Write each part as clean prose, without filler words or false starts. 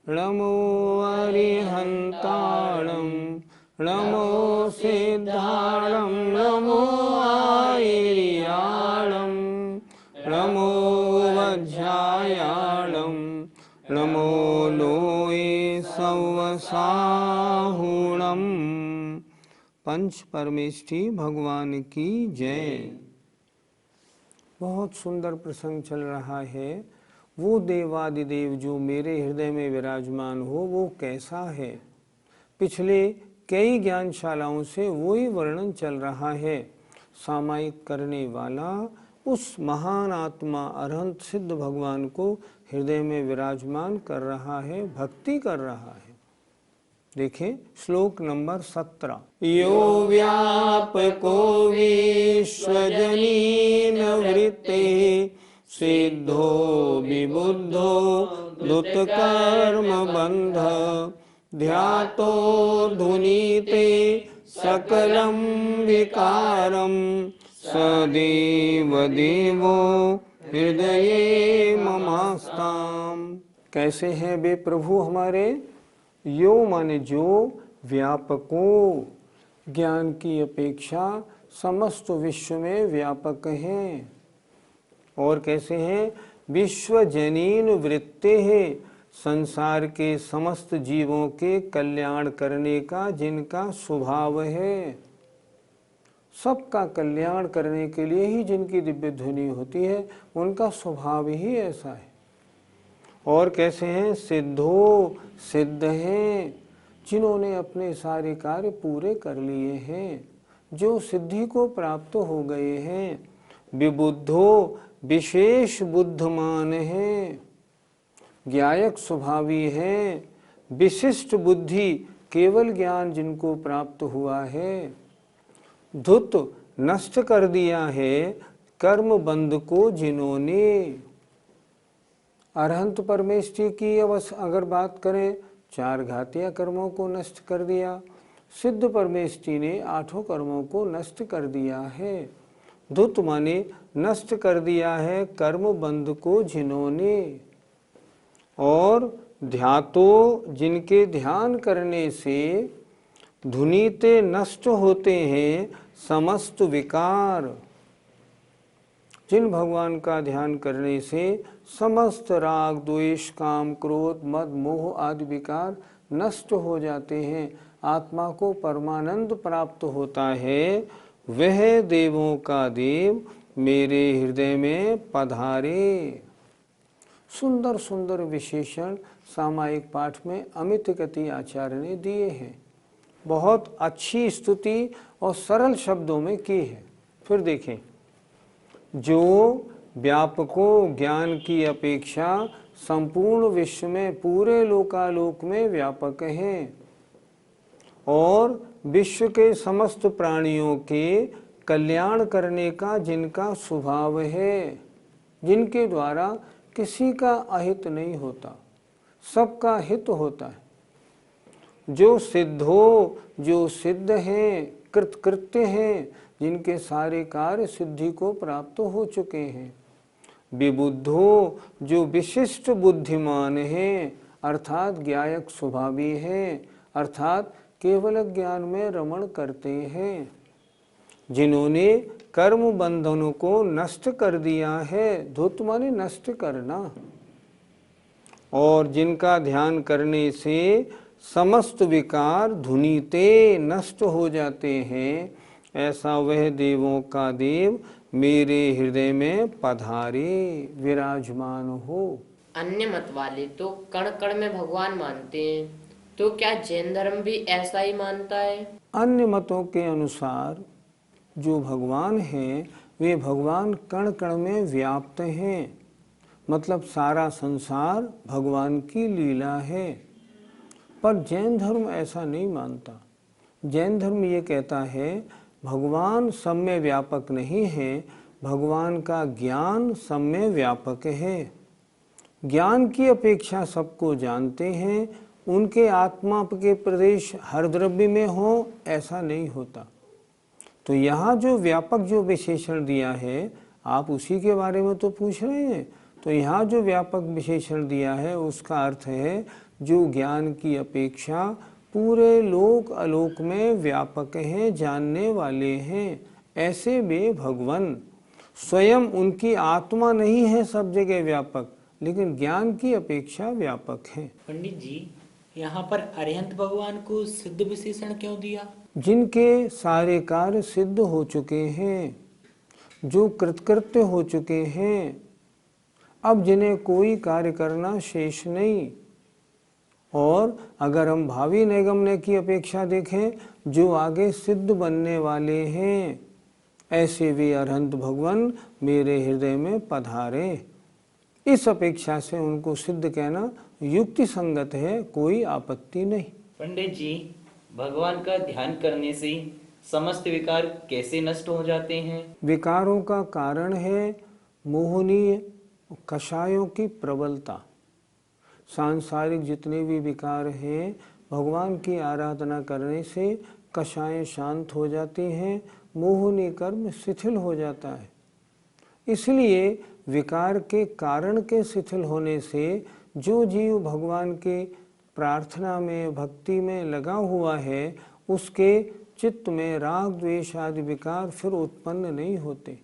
नमो अरिहन्ताणं नमो सिद्धाणं नमो आयर्याणं नमो वज्रायाणं नमो लोये सवसाहुणम्। पंच परमेष्ठी भगवान की जय। बहुत सुंदर प्रसंग चल रहा है। वो देवादिदेव जो मेरे हृदय में विराजमान हो वो कैसा है। पिछले कई ज्ञानशालाओं से वही वर्णन चल रहा है। सामायिक करने वाला उस महान आत्मा अरहंत सिद्ध भगवान को हृदय में विराजमान कर रहा है, भक्ति कर रहा है। देखें श्लोक नंबर 17। यो व्यापको विश्वजनीन वृत्ते सिद्धो विबुद्धो धुतकर्म बंध ध्यातो धुनीते सकलम विकारम सदेव देवो हृदये ममास्ताम। कैसे हैं वे प्रभु हमारे। यो माने जो, व्यापको ज्ञान की अपेक्षा समस्त विश्व में व्यापक हैं। और कैसे हैं, विश्वजनीन वृत्ते हैं, संसार के समस्त जीवों के कल्याण करने का जिनका स्वभाव है। सबका कल्याण करने के लिए ही जिनकी दिव्य ध्वनि होती है, उनका स्वभाव ही ऐसा है। और कैसे हैं, सिद्धो सिद्ध हैं, जिन्होंने अपने सारे कार्य पूरे कर लिए हैं, जो सिद्धि को प्राप्त हो गए हैं। विबुद्धो विशेष बुद्धिमान हैं, ज्ञायक स्वभावी हैं, विशिष्ट बुद्धि केवल ज्ञान जिनको प्राप्त हुआ है। धुत नष्ट कर दिया है कर्म बंध को जिन्होंने। अरहंत परमेष्ठी की अगर बात करें, 4 घातीय कर्मों को नष्ट कर दिया। सिद्ध परमेष्ठी ने 8 कर्मों को नष्ट कर दिया है। धुत माने नष्ट कर दिया है कर्म बंध को जिन्होंने। और ध्यातो जिनके ध्यान करने से धुनीते नष्ट होते हैं समस्त विकार। जिन भगवान का ध्यान करने से समस्त राग द्वेष काम क्रोध मद मोह आदि विकार नष्ट हो जाते हैं, आत्मा को परमानंद प्राप्त होता है, वह देवों का देव मेरे हृदय में पधारे। सुंदर सुंदर विशेषण सामायिक पाठ में अमित गति आचार्य ने दिए हैं। बहुत अच्छी स्तुति और सरल शब्दों में की है। फिर देखें, जो व्यापकों ज्ञान की अपेक्षा संपूर्ण विश्व में पूरे लोकालोक में व्यापक हैं और विश्व के समस्त प्राणियों के कल्याण करने का जिनका स्वभाव है, जिनके द्वारा किसी का अहित नहीं होता, सबका हित होता है। जो सिद्धो जो सिद्ध हैं, कृतकृत्य हैं, जिनके सारे कार्य सिद्धि को प्राप्त हो चुके हैं। विबुद्धो जो विशिष्ट बुद्धिमान हैं, अर्थात ज्ञायक स्वभावी हैं, अर्थात केवल ज्ञान में रमण करते हैं, जिन्होंने कर्म बंधनों को नष्ट कर दिया है। धुत माने नष्ट करना। और जिनका ध्यान करने से समस्त विकार धुनीते नष्ट हो जाते हैं, ऐसा वह देवों का देव मेरे हृदय में पधारे, विराजमान हो। अन्य मत वाले तो कण कण में भगवान मानते हैं, तो क्या जैन धर्म भी ऐसा ही मानता है? अन्य मतों के अनुसार जो भगवान हैं वे भगवान कण कण में व्याप्त हैं। मतलब सारा संसार भगवान की लीला है। पर जैन धर्म ऐसा नहीं मानता। जैन धर्म ये कहता है भगवान सब में व्यापक नहीं है, भगवान का ज्ञान सब में व्यापक है। ज्ञान की अपेक्षा सबको जानते हैं, उनके आत्मा के प्रदेश हर द्रव्य में हो ऐसा नहीं होता। तो यहाँ जो व्यापक जो विशेषण दिया है, आप उसी के बारे में तो पूछ रहे हैं। तो यहाँ जो व्यापक विशेषण दिया है उसका अर्थ है जो ज्ञान की अपेक्षा पूरे लोक आलोक में व्यापक हैं, जानने वाले हैं। ऐसे वे भगवान स्वयं, उनकी आत्मा नहीं है सब जगह व्यापक, लेकिन ज्ञान की अपेक्षा व्यापक है। पंडित जी, यहाँ पर अरिहंत भगवान को सिद्ध विशेषण क्यों दिया? जिनके सारे कार्य सिद्ध हो चुके हैं, जो कृतकृत्य हो चुके हैं, अब जिन्हें कोई कार्य करना शेष नहीं। और अगर हम भावी नैगम्य की अपेक्षा देखें, जो आगे सिद्ध बनने वाले हैं, ऐसे वे अरहंत भगवान मेरे हृदय में पधारे। इस अपेक्षा से उनको सिद्ध कहना युक्ति संगत है, कोई आपत्ति नहीं। पंडित जी, भगवान का ध्यान करने से समस्त विकार कैसे नष्ट हो जाते हैं? विकारों का कारण है मोहनीय कषायों की प्रबलता। सांसारिक जितने भी विकार हैं, भगवान की आराधना करने से कषायें शांत हो जाती हैं, मोहनी कर्म शिथिल हो जाता है। इसलिए विकार के कारण के शिथिल होने से जो जीव भगवान के प्रार्थना में, भक्ति में लगा हुआ है, उसके चित्त में राग द्वेष आदि विकार फिर उत्पन्न नहीं होते।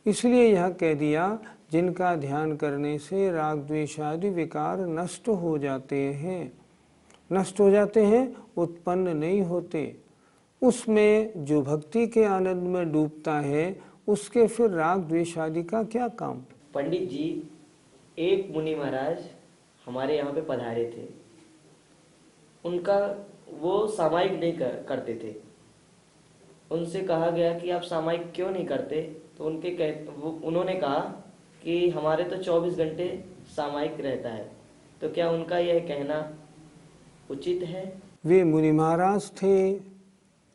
इसलिए यह कह दिया जिनका ध्यान करने से राग द्वेष आदि विकार नष्ट हो जाते हैं, नष्ट हो जाते हैं, उत्पन्न नहीं होते। उसमें जो भक्ति के आनंद में डूबता है, उसके फिर राग द्वेष आदि का क्या काम। पंडित जी, एक मुनि महाराज हमारे यहाँ पे पधारे थे। उनका वो सामायिक नहीं करते थे। उनसे कहा गया कि आप सामायिक क्यों नहीं करते, तो उन्होंने कहा कि हमारे तो 24 घंटे सामायिक रहता है। तो क्या उनका यह कहना उचित है? वे मुनि महाराज थे,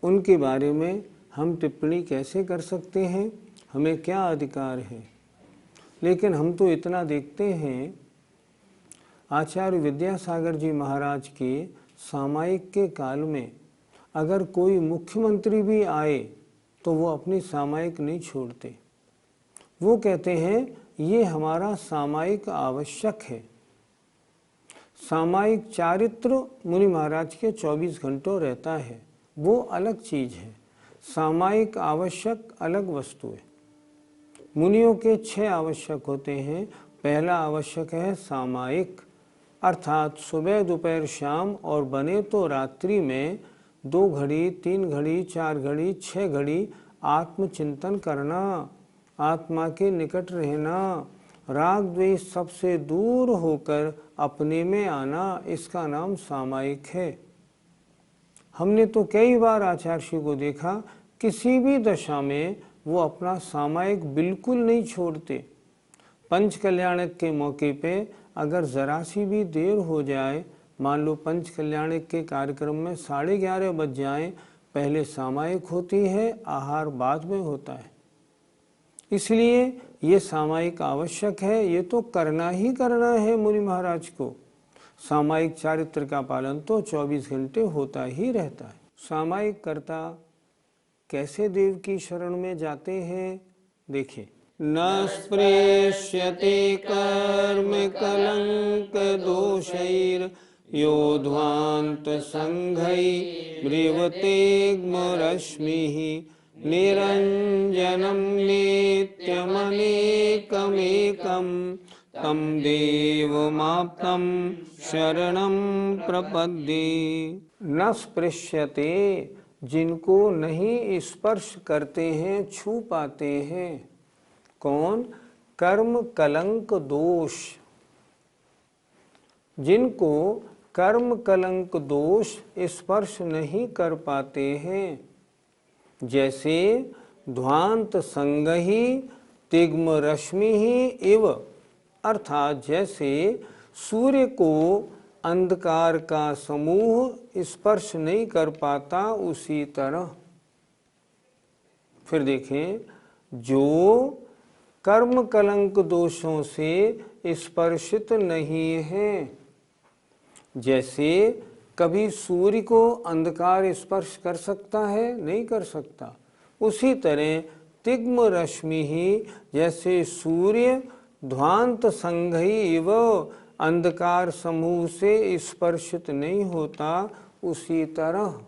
उनके बारे में हम टिप्पणी कैसे कर सकते हैं, हमें क्या अधिकार है। लेकिन हम तो इतना देखते हैं, आचार्य विद्यासागर जी महाराज के सामायिक के काल में अगर कोई मुख्यमंत्री भी आए तो वो अपनी सामायिक नहीं छोड़ते। वो कहते हैं ये हमारा सामायिक आवश्यक है। सामायिक चारित्र मुनि महाराज के 24 घंटों रहता है, वो अलग चीज है। सामायिक आवश्यक अलग वस्तु है। मुनियों के 6 आवश्यक होते हैं। पहला आवश्यक है सामायिक, अर्थात सुबह दोपहर शाम और बने तो रात्रि में 2 घड़ी 3 घड़ी 4 घड़ी 6 घड़ी आत्मचिंतन करना, आत्मा के निकट रहना, राग द्वेष सबसे दूर होकर अपने में आना, इसका नाम सामायिक है। हमने तो कई बार आचार्य को देखा, किसी भी दशा में वो अपना सामायिक बिल्कुल नहीं छोड़ते। पंच कल्याणक के मौके पे अगर जरा सी भी देर हो जाए, मान लो पंच कल्याणक के कार्यक्रम में 11:30 बज जाएं, पहले सामायिक होती है, आहार बाद में होता है। इसलिए ये सामायिक आवश्यक है, ये तो करना ही करना है मुनि महाराज को। सामायिक चारित्र का पालन तो 24 घंटे होता ही रहता है। सामायिक कर्ता कैसे देव की शरण में जाते हैं, देखिए। न स्पृश्यते कर्म कलंक दोषैर योध्वान्त संघै ब्रुवतेग्मरश्मिः निरंजनम नित्यमनेकमेकं तम देवमाप्तं शरणं प्रपद्ये। न स्पृश्यते, जिनको नहीं स्पर्श करते हैं, छू पाते हैं। कौन? कर्म कलंक दोष। जिनको कर्म कलंक दोष स्पर्श नहीं कर पाते हैं, जैसे ध्वांत संग ही तिग्म रश्मि ही इव, अर्थात जैसे सूर्य को अंधकार का समूह स्पर्श नहीं कर पाता उसी तरह। फिर देखें, जो कर्म कलंक दोषों से स्पर्शित नहीं है, जैसे कभी सूर्य को अंधकार स्पर्श कर सकता है, नहीं कर सकता, उसी तरह तिग्म रश्मि ही जैसे सूर्य ध्वांत संघई व अंधकार समूह से स्पर्शित नहीं होता, उसी तरह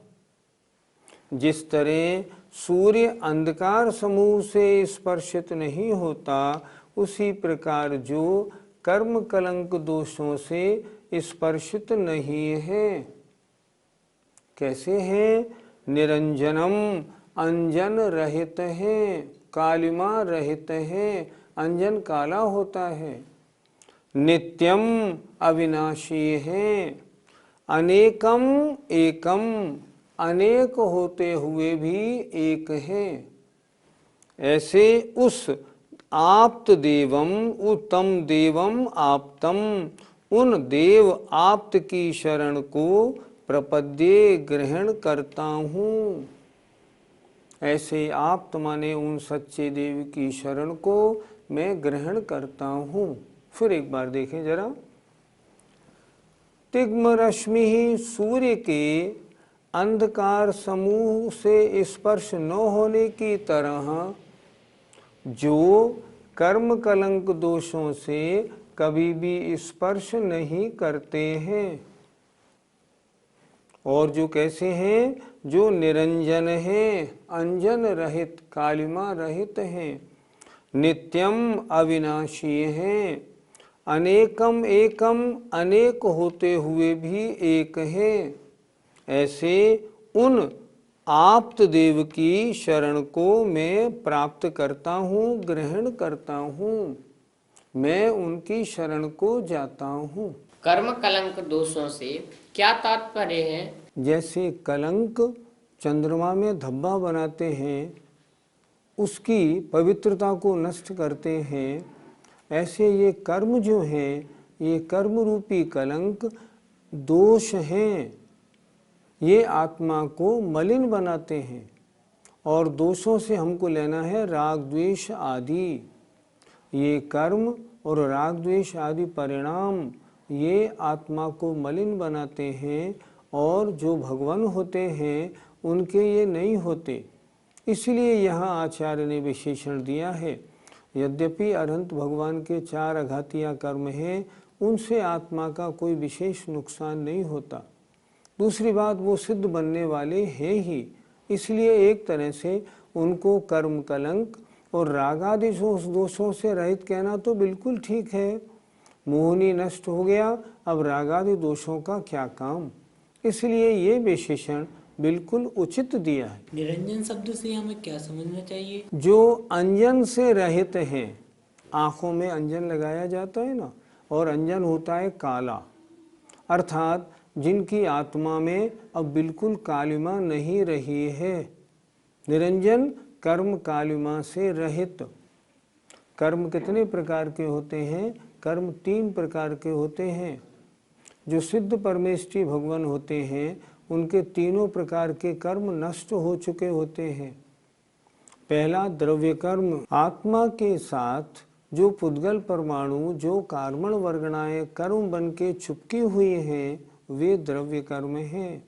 जिस तरह सूर्य अंधकार समूह से स्पर्शित नहीं होता, उसी प्रकार जो कर्म कलंक दोषों से स्पर्शित नहीं है। कैसे हैं? निरंजनम, अंजन रहित है, कालिमा रहित है, अंजन काला होता है। नित्यम, अविनाशी है। अनेकम, एकम, अनेक होते हुए भी एक है। ऐसे उस आप्त देवम, उत्तम देवम आप्तम, उन देव आप्त की शरण को प्रपद्ये ग्रहण करता हूँ। ऐसे आप्त माने उन सच्चे देव की शरण को मैं ग्रहण करता हूँ। फिर एक बार देखें जरा, तिग्म रश्मि ही सूर्य के अंधकार समूह से स्पर्श न होने की तरह जो कर्म कलंक दोषों से कभी भी स्पर्श नहीं करते हैं, और जो कैसे हैं? जो निरंजन हैं, अंजन रहित, कालिमा रहित हैं, नित्यम, अविनाशी हैं, अनेकम, एकम, अनेक होते हुए भी एक है। ऐसे उन आप्त देव की शरण को मैं प्राप्त करता हूँ, ग्रहण करता हूँ, मैं उनकी शरण को जाता हूँ। कर्म कलंक दोषों से क्या तात्पर्य है? जैसे कलंक चंद्रमा में धब्बा बनाते हैं, उसकी पवित्रता को नष्ट करते हैं, ऐसे ये कर्म जो हैं, ये कर्म रूपी कलंक दोष हैं, ये आत्मा को मलिन बनाते हैं। और दोषों से हमको लेना है राग द्वेष आदि। ये कर्म और राग द्वेष आदि परिणाम ये आत्मा को मलिन बनाते हैं, और जो भगवान होते हैं उनके ये नहीं होते। इसलिए यहाँ आचार्य ने विशेषण दिया है। यद्यपि अरहंत भगवान के 4 अघातिया कर्म हैं, उनसे आत्मा का कोई विशेष नुकसान नहीं होता। दूसरी बात, वो सिद्ध बनने वाले हैं ही, इसलिए एक तरह से उनको कर्म कलंक और रागादि दोषों से रहित कहना तो बिल्कुल ठीक है। मोहनी नष्ट हो गया, अब रागादि दोषों का क्या काम, इसलिए ये विशेषण बिल्कुल उचित दिया है। निरंजन शब्द से हमें क्या समझना चाहिए? जो अंजन से रहित हैं, आँखों में अंजन लगाया जाता है ना, और अंजन होता है काला, अर्थात जिनकी आत्मा में अब बिल्कुल कालिमा नहीं रही है। निरंजन कर्म कालिमा से रहित। कर्म कितने प्रकार के होते हैं? कर्म 3 प्रकार के होते हैं। जो सिद्ध परमेष्ठी भगवान होते हैं, उनके तीनों प्रकार के कर्म नष्ट हो चुके होते हैं। पहला द्रव्य कर्म, आत्मा के साथ जो पुद्गल परमाणु, जो कार्बन वर्गणाएं कर्म बन के चुपकी हुई हैं, वे द्रव्य कर्म हैं।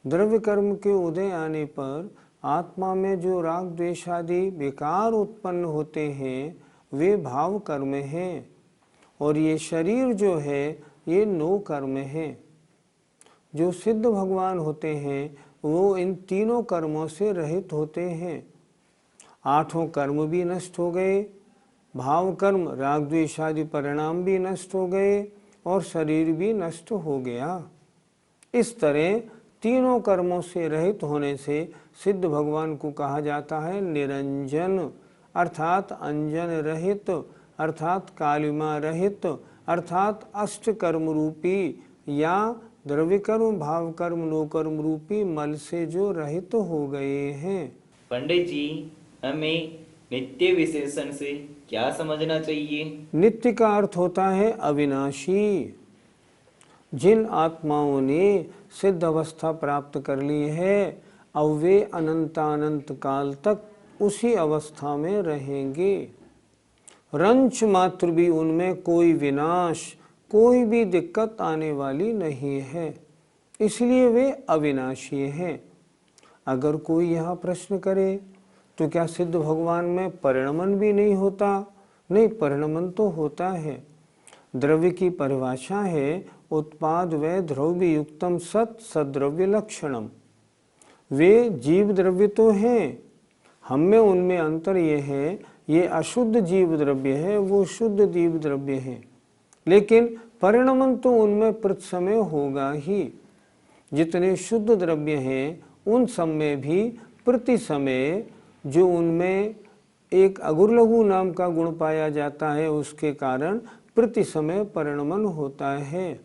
द्रव्य कर्म के उदय आने पर आत्मा में जो राग द्वेष आदि विकार उत्पन्न होते हैं, वे भाव कर्म हैं। और ये शरीर जो है, ये 9 कर्म हैं। जो सिद्ध भगवान होते हैं, वो इन तीनों कर्मों से रहित होते हैं। 8 कर्म भी नष्ट हो गए, भाव कर्म राग द्वेष आदि परिणाम भी नष्ट हो गए, और शरीर भी नष्ट हो गया। इस तरह तीनों कर्मों से रहित होने से सिद्ध भगवान को कहा जाता है निरंजन, अर्थात अंजन रहित, अर्थात कालिमा रहित, अर्थात अष्ट कर्म रूपी या द्रव्य कर्म, भाव कर्म, नो कर्म रूपी मल से जो रहित हो गए हैं। पंडित जी, हमें नित्य विशेषण से क्या समझना चाहिए? नित्य का अर्थ होता है अविनाशी। जिन आत्माओं ने सिद्ध अवस्था प्राप्त कर ली है, अब वे अनंतानंत काल तक उसी अवस्था में रहेंगे। रंच मात्र भी उनमें कोई विनाश, कोई भी दिक्कत आने वाली नहीं है, इसलिए वे अविनाशी हैं। अगर कोई यहाँ प्रश्न करे तो क्या सिद्ध भगवान में परिणमन भी नहीं होता? नहीं, परिणमन तो होता है। द्रव्य की परिभाषा है उत्पाद व द्रव्य युक्तम सत सद्रव्य लक्षणम। वे जीव द्रव्य तो हैं, हम में उनमें अंतर ये है, ये अशुद्ध जीव द्रव्य है, वो शुद्ध जीव द्रव्य है, लेकिन परिणमन तो उनमें प्रति होगा ही। जितने शुद्ध द्रव्य हैं उन सब में भी प्रति समय जो उनमें एक अगुरलघु नाम का गुण पाया जाता है, उसके कारण प्रति समय परिणमन होता है।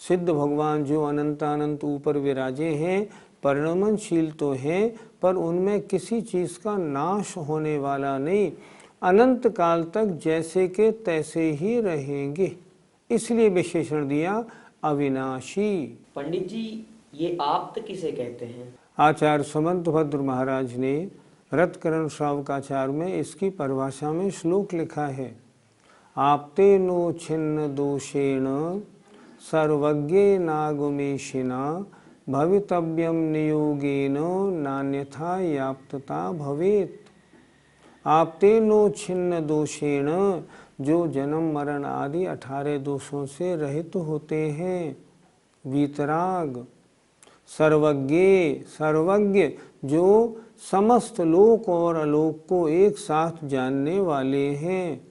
सिद्ध भगवान जो अनंतानंत ऊपर विराजे हैं, परिणमनशील तो हैं, पर उनमें किसी चीज का नाश होने वाला नहीं, अनंत काल तक जैसे के तैसे ही रहेंगे, इसलिए विशेषण दिया अविनाशी। पंडित जी, ये आप्त किसे कहते हैं? आचार्य समंत भद्र महाराज ने रत्करण श्रावकाचार में इसकी परिभाषा में श्लोक लिखा है। आपते नो छिन्न दोषेण सर्वज्ञे नागुमेशिना भवितव्यम नियोगेन नान्यथा याप्तता भवेत। आपते नो छिन्न दोषेण, जो जन्म मरण आदि 18 दोषों से रहित होते हैं। वीतराग। सर्वज्ञ, सर्वज्ञ जो समस्त लोक और अलोक को एक साथ जानने वाले हैं,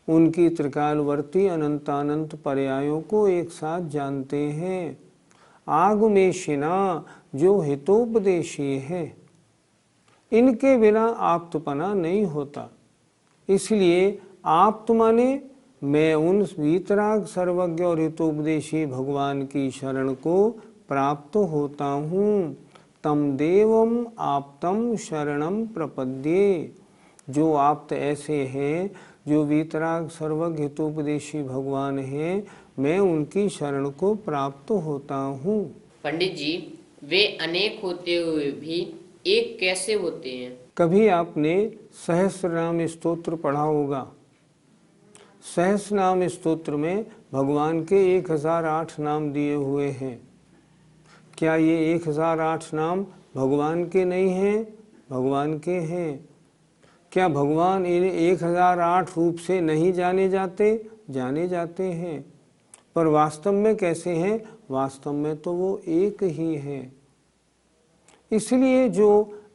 उनकी त्रिकालवर्ती अनंतानंत पर्यायों को एक साथ जानते हैं। आगमेशिना, जो हितोपदेशी है, इनके बिना आप्तपना नहीं होता, इसलिए आप्त माने मैं उन वीतराग सर्वज्ञ और हितोपदेशी भगवान की शरण को प्राप्त होता हूँ। तम देवम आप्तम शरणम प्रपद्ये, जो आप्त ऐसे हैं जो वीतराग सर्वज्ञ हितोपदेशी भगवान हैं, मैं उनकी शरण को प्राप्त होता हूँ। पंडित जी, वे अनेक होते हुए भी एक कैसे होते हैं? कभी आपने सहस्रनाम स्तोत्र पढ़ा होगा। सहस्रनाम स्तोत्र में भगवान के 1008 नाम दिए हुए हैं। क्या ये 1008 नाम भगवान के नहीं हैं? भगवान के हैं। क्या भगवान इन 1008 रूप से नहीं जाने जाते? जाने जाते हैं, पर वास्तव में कैसे हैं? वास्तव में तो वो एक ही है। इसलिए जो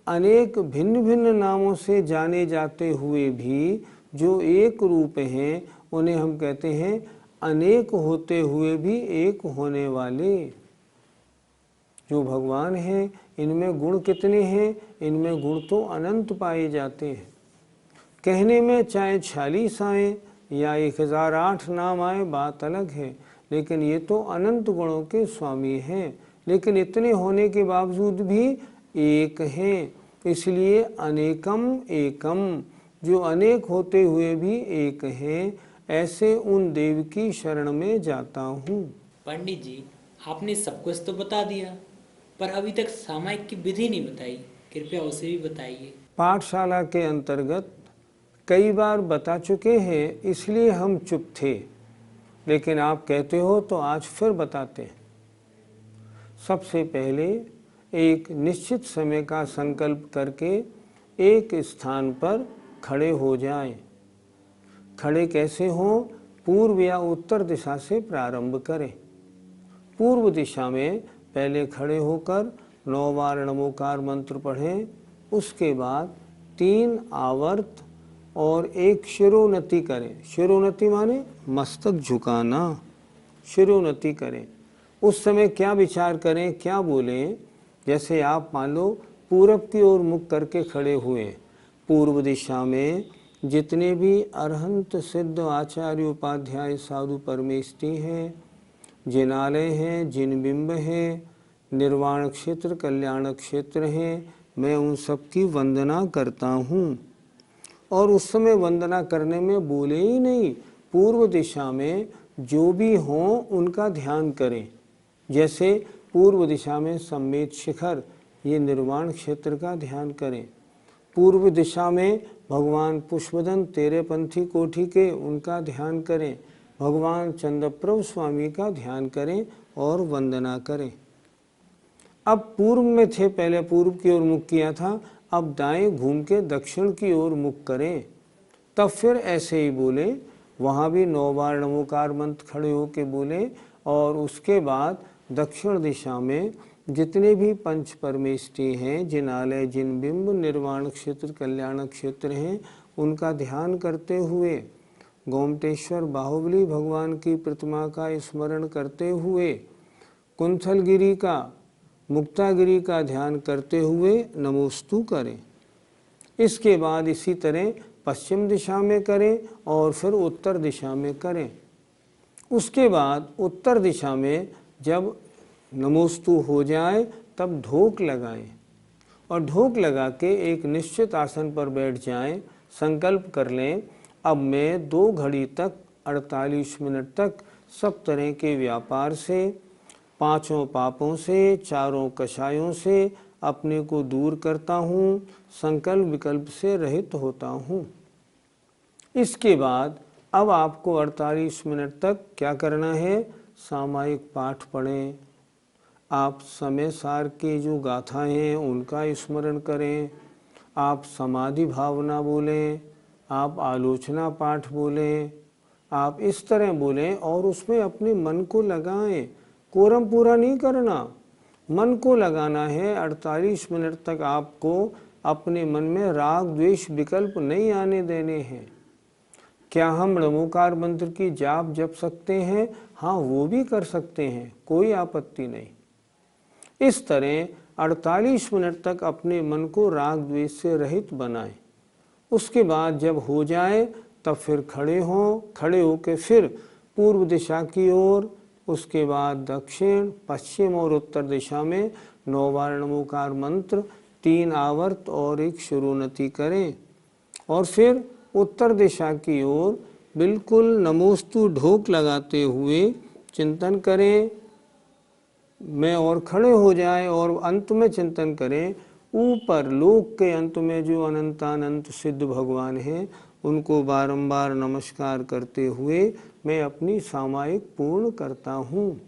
अनेक भिन्न भिन्न नामों से जाने जाते हुए भी जो एक रूप हैं, उन्हें हम कहते हैं अनेक होते हुए भी एक होने वाले। जो भगवान हैं, इनमें गुण कितने हैं? इनमें गुण तो अनंत पाए जाते हैं। कहने में चाहे 46 आए या 1008 नाम आए, बात अलग है, लेकिन ये तो अनंत गुणों के स्वामी हैं। लेकिन इतने होने के बावजूद भी एक हैं, इसलिए अनेकम एकम, जो अनेक होते हुए भी एक हैं, ऐसे उन देव की शरण में जाता हूँ। पंडित जी, आपने सब कुछ तो बता दिया, पर अभी तक सामायिक की विधि नहीं बताई, कृपया उसे भी बताइए। पाठशाला के अंतर्गत कई बार बता चुके हैं, इसलिए हम चुप थे, लेकिन आप कहते हो तो आज फिर बताते हैं। सबसे पहले एक निश्चित समय का संकल्प करके एक स्थान पर खड़े हो जाएं। खड़े कैसे हों? पूर्व या उत्तर दिशा से प्रारंभ करें। पूर्व दिशा में पहले खड़े होकर 9 बार नमोकार मंत्र पढ़ें। उसके बाद 3 आवर्त और एक शिरोन्नति करें। शिरोन्नति माने मस्तक झुकाना, शिरोन्नति करें। उस समय क्या विचार करें, क्या बोलें? जैसे आप मान लो पूरब की ओर मुख करके खड़े हुए, पूर्व दिशा में जितने भी अरहंत सिद्ध आचार्य उपाध्याय साधु परमेष्ठी हैं, जिनालय हैं, जिन बिंब हैं, निर्वाण क्षेत्र, कल्याण क्षेत्र हैं, मैं उन सब की वंदना करता हूँ। और उस समय वंदना करने में बोले ही नहीं, पूर्व दिशा में जो भी हों उनका ध्यान करें। जैसे पूर्व दिशा में सम्मेत शिखर, ये निर्वाण क्षेत्र का ध्यान करें। पूर्व दिशा में भगवान पुष्पदन तेरेपंथी कोटि के, उनका ध्यान करें। भगवान चंद्रप्रभु स्वामी का ध्यान करें और वंदना करें। अब पूर्व में थे, पहले पूर्व की ओर मुख किया था, अब दाएं घूम के दक्षिण की ओर मुख करें। तब फिर ऐसे ही बोले, वहाँ भी 9 बार नमोकार मंत्र खड़े होके बोले। और उसके बाद दक्षिण दिशा में जितने भी पंच परमेष्टि हैं, जिनालय, जिन बिंब, निर्वाण क्षेत्र, कल्याण क्षेत्र हैं, उनका ध्यान करते हुए, गोमटेश्वर बाहुबली भगवान की प्रतिमा का स्मरण करते हुए, कुंथलगिरी का, मुक्तागिरी का ध्यान करते हुए नमोस्तु करें। इसके बाद इसी तरह पश्चिम दिशा में करें और फिर उत्तर दिशा में करें। उसके बाद उत्तर दिशा में जब नमोस्तु हो जाए तब ढोक लगाएं और ढोक लगा के एक निश्चित आसन पर बैठ जाएं। संकल्प कर लें, अब मैं 2 घड़ी तक 48 मिनट तक सब तरह के व्यापार से, 5 पापों से, 4 कषायों से अपने को दूर करता हूँ, संकल्प विकल्प से रहित होता हूँ। इसके बाद अब आपको 48 मिनट तक क्या करना है? सामायिक पाठ पढ़ें, आप समय सार के जो गाथाएं हैं उनका स्मरण करें, आप समाधि भावना बोलें, आप आलोचना पाठ बोलें, आप इस तरह बोलें और उसमें अपने मन को लगाएं। कोरम पूरा नहीं करना, मन को लगाना है। 48 मिनट तक आपको अपने मन में राग द्वेष विकल्प नहीं आने देने हैं। क्या हम नमोकार मंत्र की जाप जप सकते हैं? हाँ, वो भी कर सकते हैं, कोई आपत्ति नहीं। इस तरह 48 मिनट तक अपने मन को राग द्वेष से रहित बनाएं। उसके बाद जब हो जाए तब फिर खड़े होकर फिर पूर्व दिशा की ओर, उसके बाद दक्षिण, पश्चिम और उत्तर दिशा में 9 बार नमोकार मंत्र, 3 आवर्त और 1 शुरुनति करें। और फिर उत्तर दिशा की ओर बिल्कुल नमोस्तु ढोक लगाते हुए चिंतन करें। मैं और खड़े हो जाएं और अंत में चिंतन करें, ऊपर लोक के अंत में जो अनंतानंत सिद्ध भगवान हैं उनको बारंबार नमस्कार करते हुए मैं अपनी सामायिक पूर्ण करता हूँ।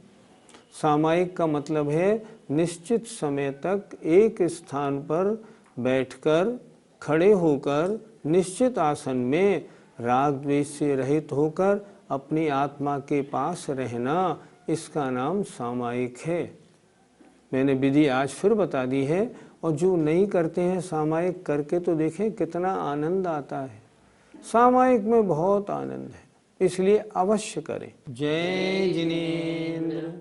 सामायिक का मतलब है निश्चित समय तक एक स्थान पर बैठकर, खड़े होकर, निश्चित आसन में राग द्वेष से रहित होकर अपनी आत्मा के पास रहना, इसका नाम सामायिक है। मैंने विधि आज फिर बता दी है, और जो नहीं करते हैं सामायिक करके तो देखें कितना आनंद आता है। सामायिक में बहुत आनंद है, इसलिए अवश्य करें। जय जिनेन्द्र।